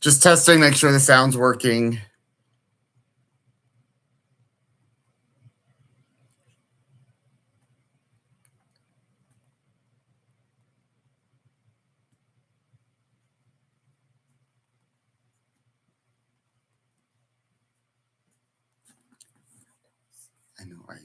Just testing, make sure the sound's working. I know I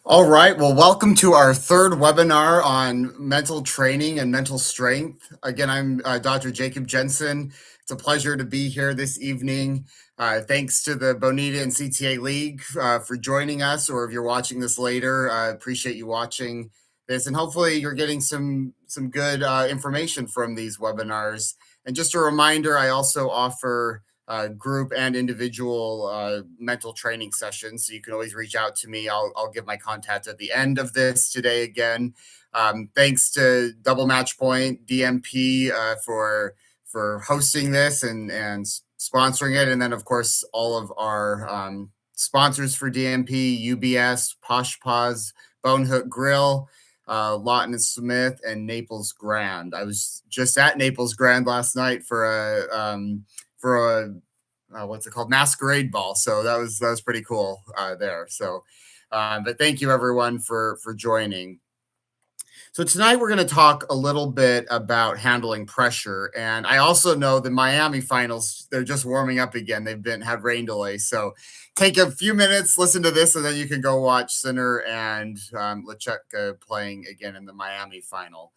All right. Well, welcome to our third webinar on mental training and mental strength. Again, I'm Dr. Jacob Jensen. It's a pleasure to be here this evening. Thanks to the Bonita and CTA League for joining us, or if you're watching this later, I appreciate you watching this, and hopefully you're getting some good information from these webinars. And just a reminder, I also offer group and individual mental training sessions. So you can always reach out to me. I'll give my contact at the end of this today again. Thanks to Double Match Point DMP for hosting this and sponsoring it, and then of course all of our sponsors for DMP: UBS, Posh Paws, Bonehook Grill, Lawton and Smith, and Naples Grand. I was just at Naples Grand last night for a what's it called, masquerade ball. So that was pretty cool there. So, but thank you everyone for joining. So tonight we're going to talk a little bit about handling pressure, and I also know the Miami finals, they're just warming up again. They've been had rain delays, so take a few minutes, listen to this, and then you can go watch Sinner and Lechek playing again in the Miami final.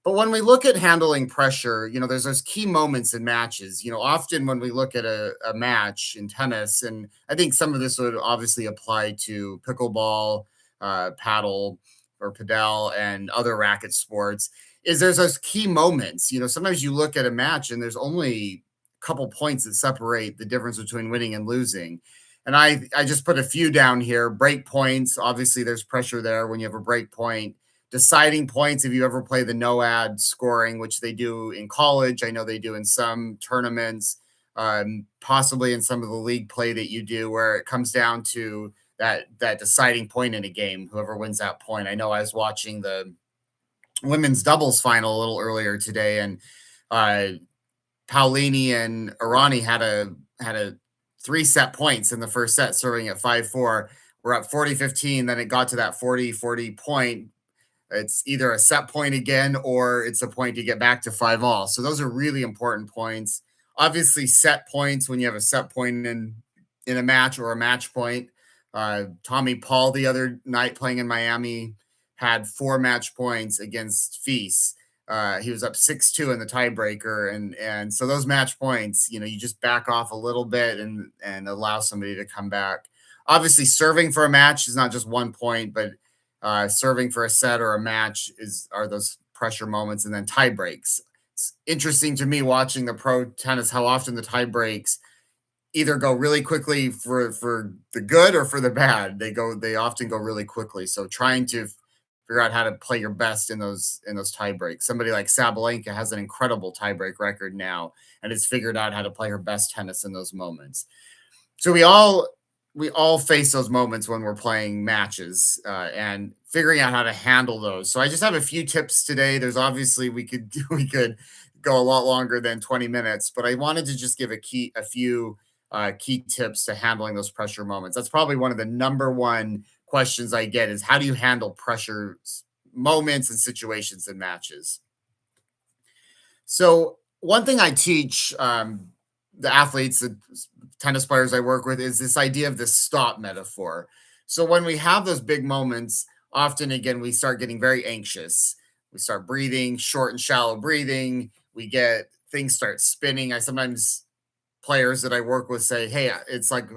But when we look at handling pressure, there's those key moments in matches. Often when we look at a match in tennis, and I think some of this would obviously apply to pickleball, paddle, or padel, and other racket sports. is there's those key moments. Sometimes you look at a match and there's only a couple points that separate the difference between winning and losing. And I just put a few down here. Break points, obviously there's pressure there when you have a break point. Deciding points, if you ever play the no ad scoring, which they do in college, I know they do in some tournaments, possibly in some of the league play that you do, where it comes down to that deciding point in a game, whoever wins that point. I know I was watching the women's doubles final a little earlier today, and uh, Paulini and Irani had a three set points in the first set, serving at 5-4. We're up 40-15. Then it got to that 40-40 point. It's either a set point again or it's a point to get back to 5 all. So those are really important points. Obviously, set points when you have a set point in a match or a match point. Tommy Paul the other night playing in Miami had 4 match points against Feast. He was up 6-2 in the tiebreaker, and so those match points, you just back off a little bit and allow somebody to come back. Obviously, serving for a match is not just 1 point, but serving for a set or a match are those pressure moments, and then tie breaks. It's interesting to me watching the pro tennis how often the tie breaks either go really quickly for the good or for the bad. They often go really quickly. So trying to figure out how to play your best in those tie breaks. Somebody like Sabalenka has an incredible tie break record now and has figured out how to play her best tennis in those moments. So we all face those moments when we're playing matches, and figuring out how to handle those. So I just have a few tips today. There's obviously we could go a lot longer than 20 minutes, but I wanted to just give a few key tips to handling those pressure moments. That's probably one of the number one questions I get is how do you handle pressure moments and situations in matches? So one thing I teach the athletes, the tennis players I work with, is this idea of the stop metaphor. So when we have those big moments, often again we start getting very anxious. We start breathing, short and shallow breathing. We get things start spinning. I sometimes players that I work with say, "Hey, it's like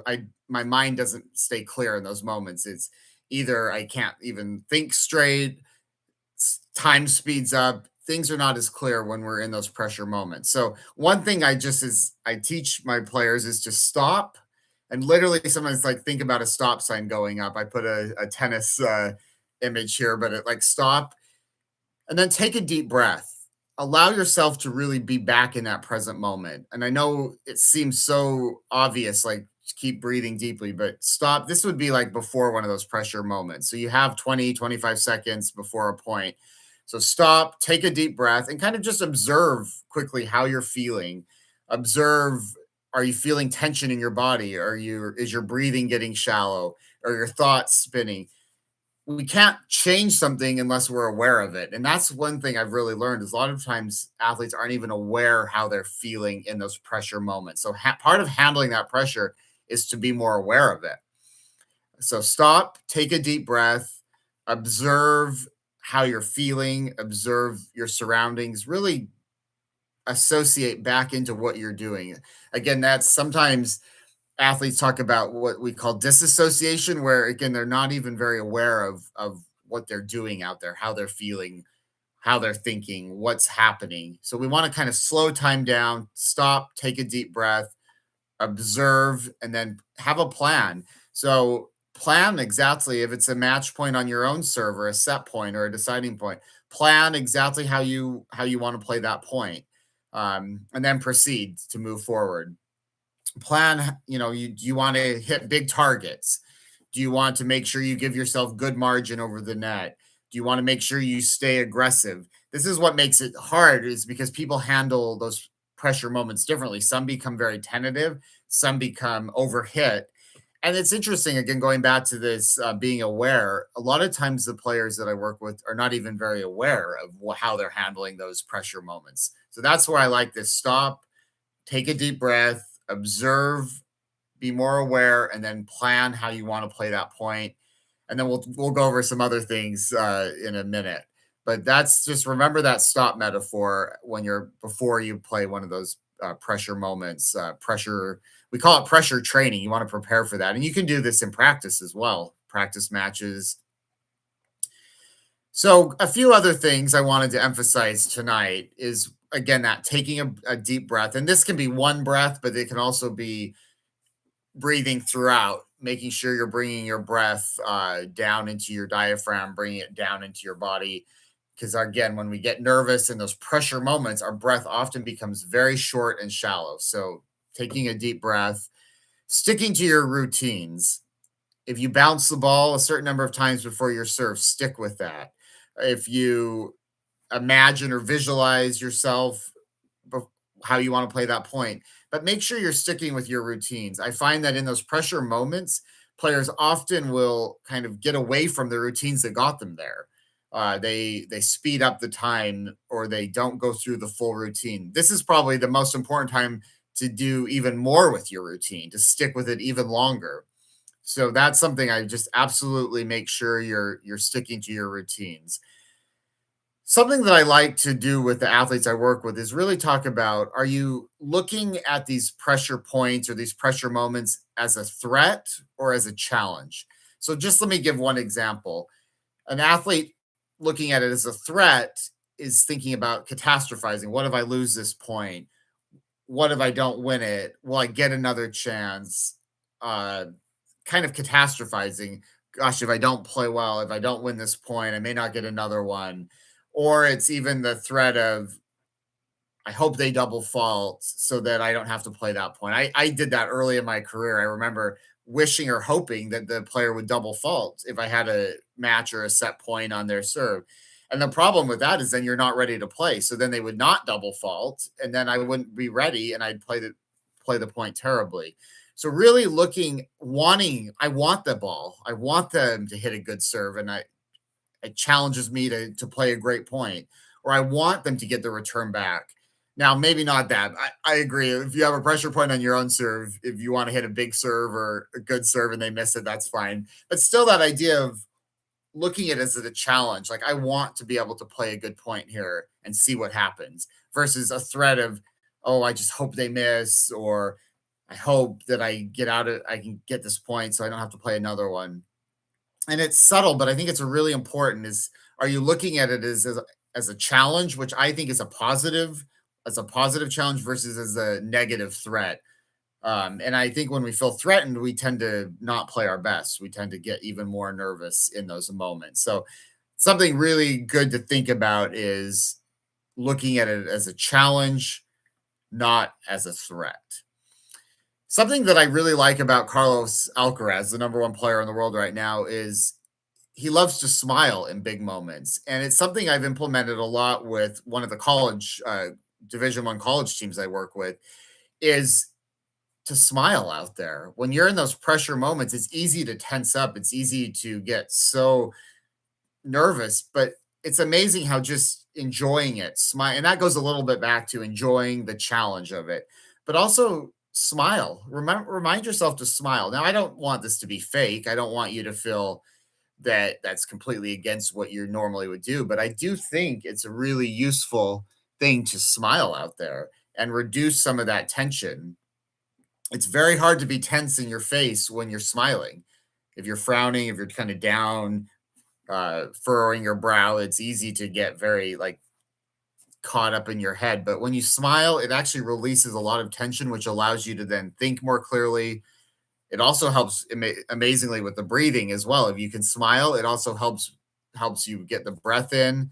my mind doesn't stay clear in those moments. It's either I can't even think straight, time speeds up. Things are not as clear when we're in those pressure moments." So one thing I teach my players is to stop and literally sometimes like think about a stop sign going up. I put a tennis image here, but it like stop and then take a deep breath. Allow yourself to really be back in that present moment. And I know it seems so obvious, like keep breathing deeply, but stop. This would be like before one of those pressure moments. So you have 20, 25 seconds before a point. So stop, take a deep breath, and kind of just observe quickly how you're feeling. Observe, are you feeling tension in your body? Is your breathing getting shallow? Are your thoughts spinning? We can't change something unless we're aware of it. And that's one thing I've really learned is a lot of times athletes aren't even aware how they're feeling in those pressure moments. So part of handling that pressure is to be more aware of it. So stop, take a deep breath, observe how you're feeling, observe your surroundings, really associate back into what you're doing. Again, that's sometimes athletes talk about what we call disassociation, where again, they're not even very aware of what they're doing out there, how they're feeling, how they're thinking, what's happening. So we want to kind of slow time down, stop, take a deep breath, observe, and then have a plan. So plan exactly if it's a match point on your own serve or a set point or a deciding point. Plan exactly how you want to play that point, and then proceed to move forward. Plan, do you want to hit big targets? Do you want to make sure you give yourself good margin over the net? Do you want to make sure you stay aggressive? This is what makes it hard is because people handle those pressure moments differently. Some become very tentative, some become overhit. And it's interesting, again, going back to this being aware, a lot of times the players that I work with are not even very aware of how they're handling those pressure moments. So that's where I like this stop, take a deep breath, observe, be more aware, and then plan how you want to play that point. And then we'll go over some other things in a minute. But that's just remember that stop metaphor when you're before you play one of those pressure moments. Pressure, we call it pressure training. You want to prepare for that, and you can do this in practice as well. Practice matches, So, a few other things I wanted to emphasize tonight is again that taking a deep breath. And this can be one breath, but it can also be breathing throughout, making sure you're bringing your breath down into your diaphragm, bringing it down into your body. Because again, when we get nervous in those pressure moments, our breath often becomes very short and shallow. So, taking a deep breath, sticking to your routines. If you bounce the ball a certain number of times before your serve, stick with that. If you imagine or visualize yourself bef- how you want to play that point, but make sure you're sticking with your routines. I find that in those pressure moments, players often will kind of get away from the routines that got them there. They speed up the time or they don't go through the full routine. This is probably the most important time to do even more with your routine, to stick with it even longer. So that's something I just absolutely make sure you're sticking to your routines. Something that I like to do with the athletes I work with is really talk about, are you looking at these pressure points or these pressure moments as a threat or as a challenge? So just let me give one example. An athlete looking at it as a threat is thinking about catastrophizing. What if I lose this point? What if I don't win it? Will I get another chance? Uh, Kind of catastrophizing. Gosh, if I don't play well, if I don't win this point, I may not get another one. Or it's even the threat of, I hope they double fault so that I don't have to play that point. I did that early in my career. I remember wishing or hoping that the player would double fault if I had a match or a set point on their serve. And the problem with that is then you're not ready to play. So then they would not double fault, and then I wouldn't be ready, and I'd play the point terribly. So really looking, wanting, I want the ball. I want them to hit a good serve, and it challenges me to play a great point, or I want them to get the return back. Now, maybe not that. I agree. If you have a pressure point on your own serve, if you want to hit a big serve or a good serve and they miss it, that's fine. But still, that idea of looking at it as a challenge, like I want to be able to play a good point here and see what happens, versus a threat of, oh, I just hope they miss, or I hope that I can get this point so I don't have to play another one. And it's subtle, but I think it's a really important is, are you looking at it as a challenge, which I think is as a positive challenge versus as a negative threat. And I think when we feel threatened, we tend to not play our best. We tend to get even more nervous in those moments. So something really good to think about is looking at it as a challenge, not as a threat. Something that I really like about Carlos Alcaraz, the number one player in the world right now, is he loves to smile in big moments, and it's something I've implemented a lot with one of the college Division One college teams I work with. Is to smile out there when you're in those pressure moments. It's easy to tense up. It's easy to get so nervous, but it's amazing how just enjoying it, smile, and that goes a little bit back to enjoying the challenge of it, but also smile. Remember, remind yourself to smile. Now, I don't want this to be fake. I don't want you to feel that that's completely against what you normally would do. But I do think it's a really useful thing to smile out there and reduce some of that tension. It's very hard to be tense in your face when you're smiling. If you're frowning, if you're kind of down, furrowing your brow, it's easy to get very like caught up in your head. But when you smile, it actually releases a lot of tension, which allows you to then think more clearly. It also helps amazingly with the breathing as well. If you can smile, it also helps you get the breath in.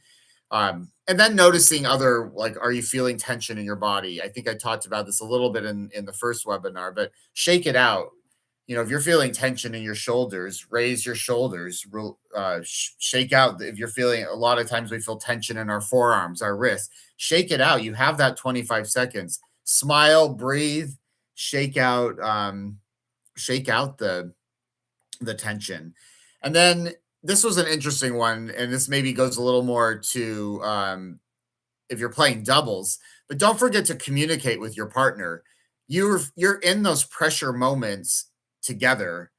And then noticing other, like, are you feeling tension in your body? I think I talked about this a little bit in the first webinar, but shake it out. You know, if you're feeling tension in your shoulders, raise your shoulders. Shake out. If you're feeling, a lot of times we feel tension in our forearms, our wrists. Shake it out. You have that 25 seconds. Smile, breathe, shake out. Shake out the tension. And then this was an interesting one, and this maybe goes a little more to if you're playing doubles, but don't forget to communicate with your partner. You're in those pressure moments together.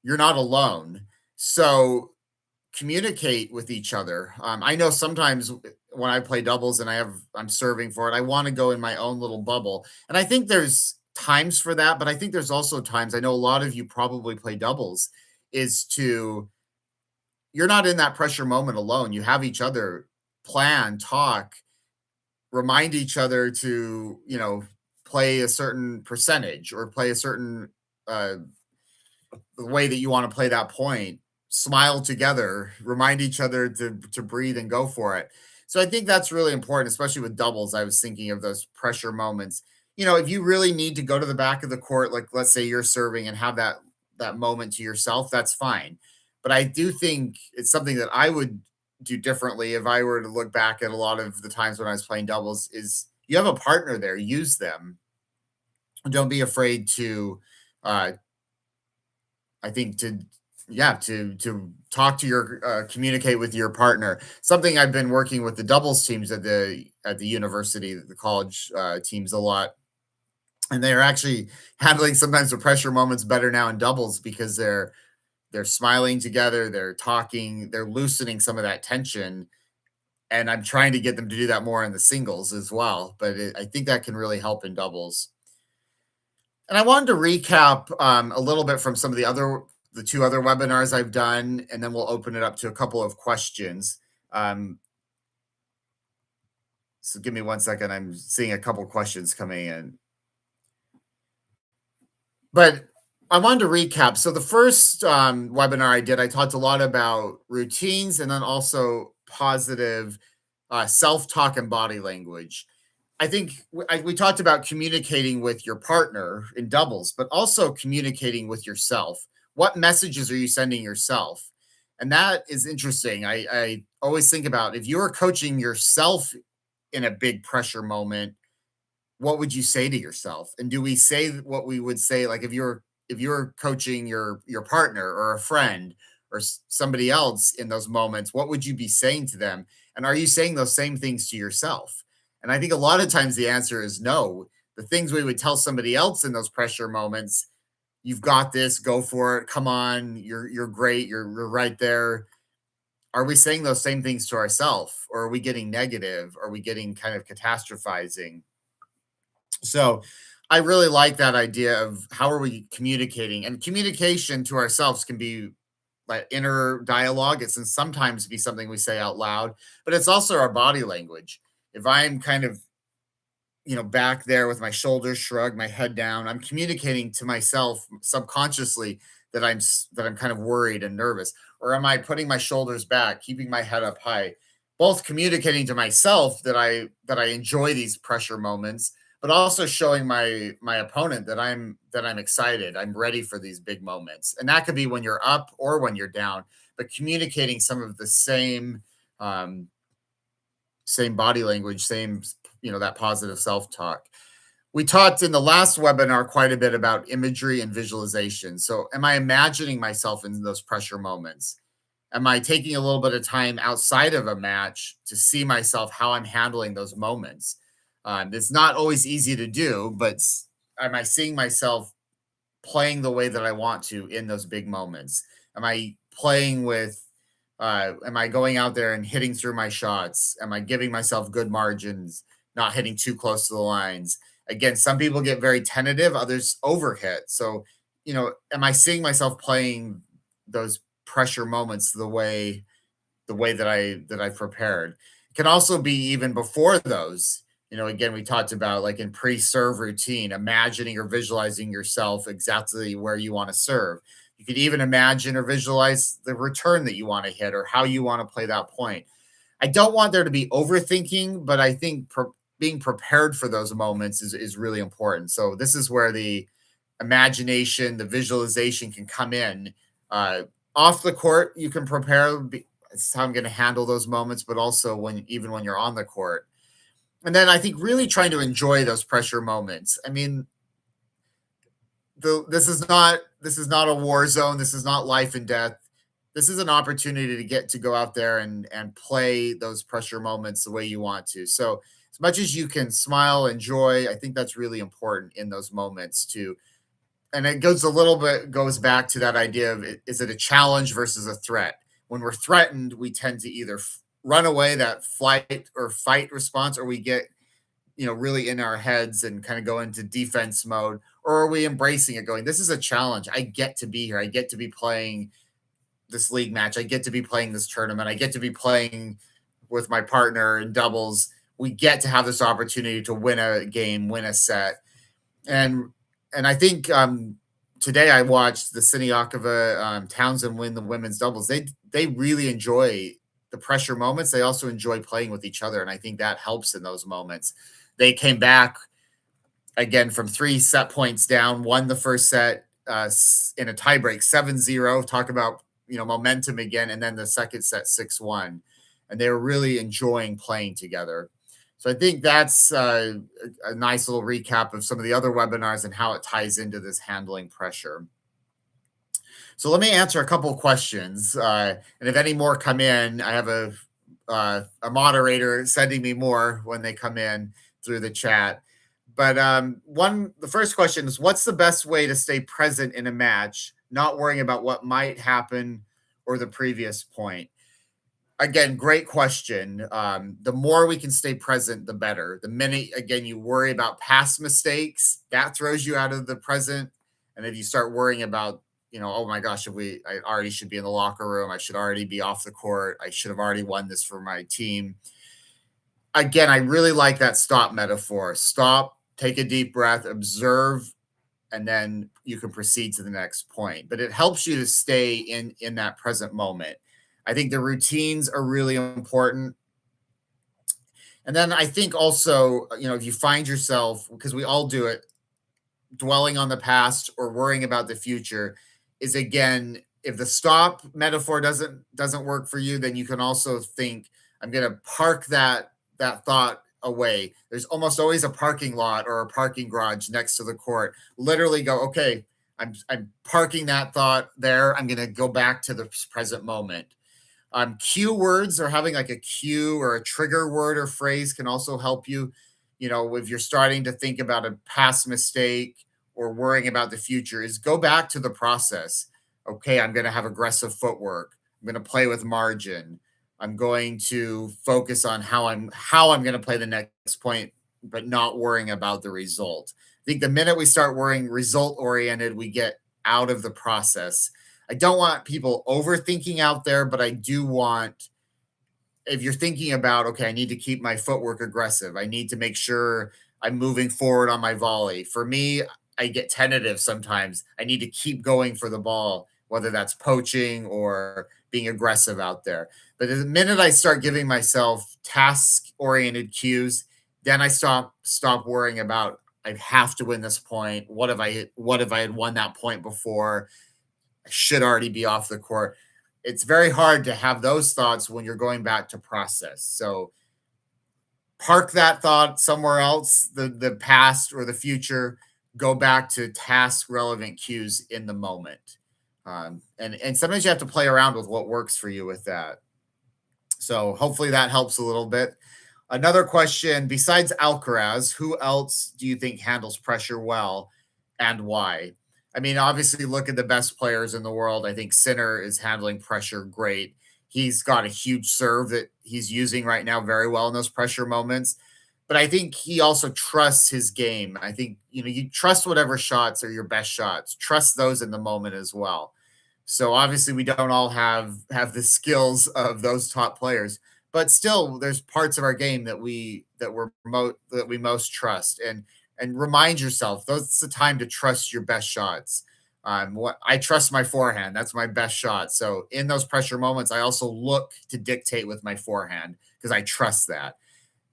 You're not alone. So communicate with each other. I know sometimes when I play doubles and I'm serving for it, I want to go in my own little bubble. And I think there's times for that, but I think there's also times, I know a lot of you probably play doubles, is to you're not in that pressure moment alone. You have each other, plan, talk, remind each other to, play a certain percentage or play a certain uh, the way that you want to play that point, smile together, remind each other to breathe and go for it. So I think that's really important, especially with doubles. I was thinking of those pressure moments. If you really need to go to the back of the court, like let's say you're serving and have that moment to yourself, that's fine. But I do think it's something that I would do differently if I were to look back at a lot of the times when I was playing doubles is you have a partner there, use them. Don't be afraid to uh, I think to yeah, to talk to your communicate with your partner. Something I've been working with the doubles teams at the university, the college teams a lot, and they're actually handling sometimes the pressure moments better now in doubles because they're smiling together, they're talking, they're loosening some of that tension. And I'm trying to get them to do that more in the singles as well. But I think that can really help in doubles. And I wanted to recap a little bit from some of the two other webinars I've done, and then we'll open it up to a couple of questions. Um, so give me one second. I'm seeing a couple questions coming in. But I wanted to recap. So the first webinar I did, I talked a lot about routines and then also positive self-talk and body language. I think we talked about communicating with your partner in doubles, but also communicating with yourself. What messages are you sending yourself? And that is interesting. I always think about if you are coaching yourself in a big pressure moment, what would you say to yourself? And do we say what we would say like if you're coaching your partner or a friend or somebody else in those moments, what would you be saying to them? And are you saying those same things to yourself? And I think a lot of times the answer is no. The things we would tell somebody else in those pressure moments, you've got this, go for it, come on, you're great, you're right there. Are we saying those same things to ourselves, or are we getting negative? Are we getting kind of catastrophizing? So I really like that idea of how are we communicating? And communication to ourselves can be like inner dialogue. It's can sometimes be something we say out loud, but it's also our body language. If I'm kind of back there with my shoulders shrugged, my head down, I'm communicating to myself subconsciously that I'm kind of worried and nervous. Or am I putting my shoulders back, keeping my head up high? Both communicating to myself that I enjoy these pressure moments, but also showing my opponent that I'm excited, I'm ready for these big moments. And that could be when you're up or when you're down, but communicating some of the um, same body language, same, that positive self-talk. We talked in the last webinar quite a bit about imagery and visualization. So, am I imagining myself in those pressure moments? Am I taking a little bit of time outside of a match to see myself how I'm handling those moments? It's not always easy to do, but am I seeing myself playing the way that I want to in those big moments? Am I playing with am I going out there and hitting through my shots? Am I giving myself good margins, not hitting too close to the lines? Again, some people get very tentative, others overhit. So, am I seeing myself playing those pressure moments the way that I prepared? It can also be even before those. Again, we talked about like in pre-serve routine, imagining or visualizing yourself exactly where you want to serve. You could even imagine or visualize the return that you want to hit or how you want to play that point. I don't want there to be overthinking, but I think being prepared for those moments is really important. So this is where the imagination, the visualization can come in. Uh, Off the court, you can prepare. This is how I'm going to handle those moments, but also even when you're on the court. And then I think really trying to enjoy those pressure moments. I mean, this is not a war zone. This is not life and death. This is an opportunity to get to go out there and play those pressure moments the way you want to. So as much as you can smile, enjoy, I think that's really important in those moments too. And it goes back to that idea of is it a challenge versus a threat? When we're threatened, we tend to either run away, that flight or fight response, or we get really in our heads and kind of go into defense mode, or are we embracing it going, this is a challenge. I get to be here. I get to be playing this league match. I get to be playing this tournament. I get to be playing with my partner in doubles. We get to have this opportunity to win a game, win a set, and I think today I watched the Siniakova Townsend win the women's doubles. They really enjoy the pressure moments. They also enjoy playing with each other, and I think that helps in those moments. They came back again from 3 set points down, won the first set in a tiebreak 7-0. Talk about momentum again, and then the second set 6-1, and they were really enjoying playing together. So I think that's a nice little recap of some of the other webinars and how it ties into this handling pressure. So let me answer a couple of questions, and if any more come in, I have a moderator sending me more when they come in through the chat. But the first question is, what's the best way to stay present in a match, not worrying about what might happen or the previous point? Again, great question. The more we can stay present, the better. The minute, again, you worry about past mistakes, that throws you out of the present. And if you start worrying about, oh my gosh, I already should be in the locker room. I should already be off the court. I should have already won this for my team. Again, I really like that stop metaphor. Stop, take a deep breath, observe, and then you can proceed to the next point. But it helps you to stay in that present moment. I think the routines are really important. And then I think also, if you find yourself, because we all do it, dwelling on the past or worrying about the future, is again, if the stop metaphor doesn't work for you, then you can also think, I'm going to park that thought away. There's almost always a parking lot or a parking garage next to the court. Literally go, okay, I'm parking that thought there. I'm going to go back to the present moment. Cue words, or having like a cue or a trigger word or phrase, can also help you. If you're starting to think about a past mistake or worrying about the future, is go back to the process. Okay, I'm going to have aggressive footwork. I'm going to play with margin. I'm going to focus on how I'm going to play the next point, but not worrying about the result. I think the minute we start worrying result oriented, we get out of the process. I don't want people overthinking out there, but I do want, if you're thinking about, okay, I need to keep my footwork aggressive. I need to make sure I'm moving forward on my volley. For me, I get tentative sometimes. I need to keep going for the ball, whether that's poaching or being aggressive out there. But the minute I start giving myself task-oriented cues, then I stop worrying about, I have to win this point. What if I had won that point before? I should already be off the court. It's very hard to have those thoughts when you're going back to process. So park that thought somewhere else, the past or the future, go back to task relevant cues in the moment. And sometimes you have to play around with what works for you with that. So hopefully that helps a little bit. Another question, besides Alcaraz, who else do you think handles pressure well and why? I mean, obviously, look at the best players in the world. I think Sinner is handling pressure great. He's got a huge serve that he's using right now very well in those pressure moments. But I think he also trusts his game. I think, you trust whatever shots are your best shots. Trust those in the moment as well. So obviously, we don't all have the skills of those top players, but still, there's parts of our game that we most trust, and remind yourself that's the time to trust your best shots. What I trust my forehand. That's my best shot. So in those pressure moments, I also look to dictate with my forehand because I trust that.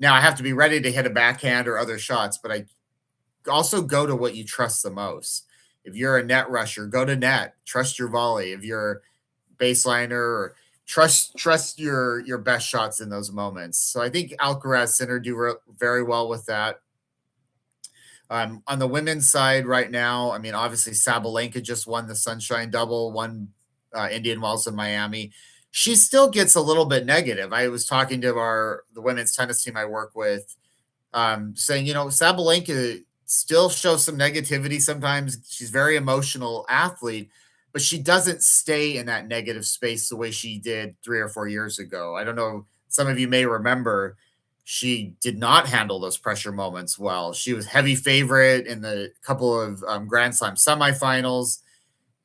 Now I have to be ready to hit a backhand or other shots, but I also go to what you trust the most. If you're a net rusher, go to net. Trust your volley. If you're a baseliner, or trust your best shots in those moments. So I think Alcaraz, Sinner do very well with that. On the women's side right now, I mean, obviously Sabalenka just won the Sunshine Double, won Indian Wells in Miami. She still gets a little bit negative. I was talking to the women's tennis team I work with, saying, Sabalenka still shows some negativity sometimes. She's a very emotional athlete, but she doesn't stay in that negative space the way she did 3 or 4 years ago. I don't know. Some of you may remember she did not handle those pressure moments well. She was heavy favorite in the couple of Grand Slam semifinals.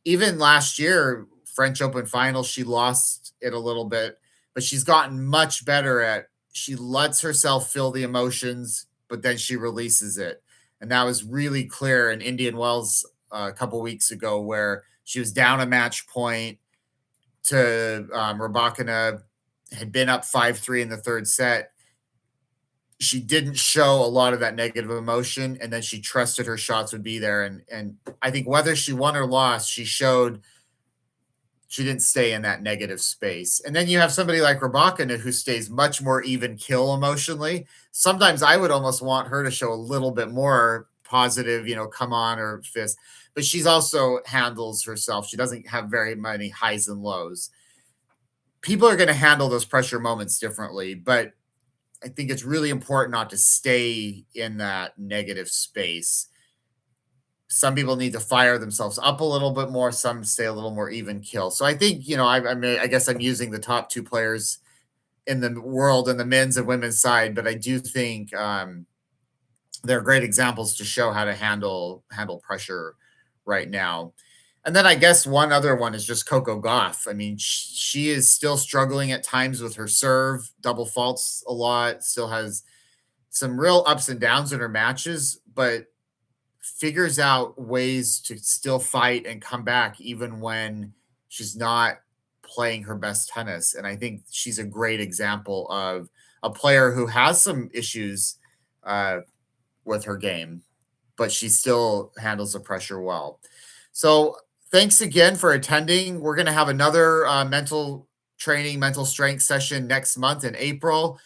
Even last year, French Open final, she lost it a little bit, but she's gotten much better at she lets herself feel the emotions, but then she releases it. And that was really clear in Indian Wells a couple weeks ago, where she was down a match point to Rybakina, had been up 5-3 in the third set. She didn't show a lot of that negative emotion, and then she trusted her shots would be there. And I think whether she won or lost, she showed she didn't stay in that negative space. And then you have somebody like Rybakina who stays much more even kill emotionally. Sometimes I would almost want her to show a little bit more positive, come on or fist. But she's also handles herself. She doesn't have very many highs and lows. People are going to handle those pressure moments differently, but I think it's really important not to stay in that negative space. Some people need to fire themselves up a little bit more. Some stay a little more even kill. So I think, I guess I'm using the top two players in the world and the men's and women's side, but I do think they're great examples to show how to handle pressure right now. And then I guess one other one is just Coco Gauff. I mean, she is still struggling at times with her serve, double faults a lot, still has some real ups and downs in her matches, but figures out ways to still fight and come back even when she's not playing her best tennis. And I think she's a great example of a player who has some issues uh, with her game, but she still handles the pressure well. So thanks again for attending. We're going to have another mental training, mental strength session next month in April.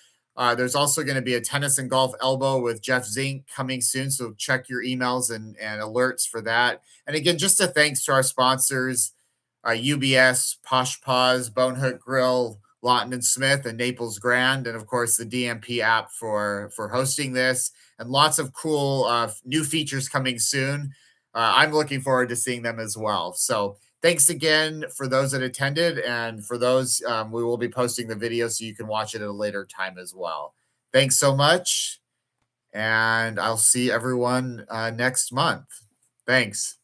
There's also going to be a tennis and golf elbow with Jeff Zink coming soon. So check your emails and alerts for that. And again, just a thanks to our sponsors, UBS, Posh Paws, Bonehook Grill, Lawton and Smith, and Naples Grand, and of course the DMP app for hosting this, and lots of cool new features coming soon. I'm looking forward to seeing them as well. So thanks again for those that attended, and for those, we will be posting the video so you can watch it at a later time as well. Thanks so much, and I'll see everyone next month. Thanks.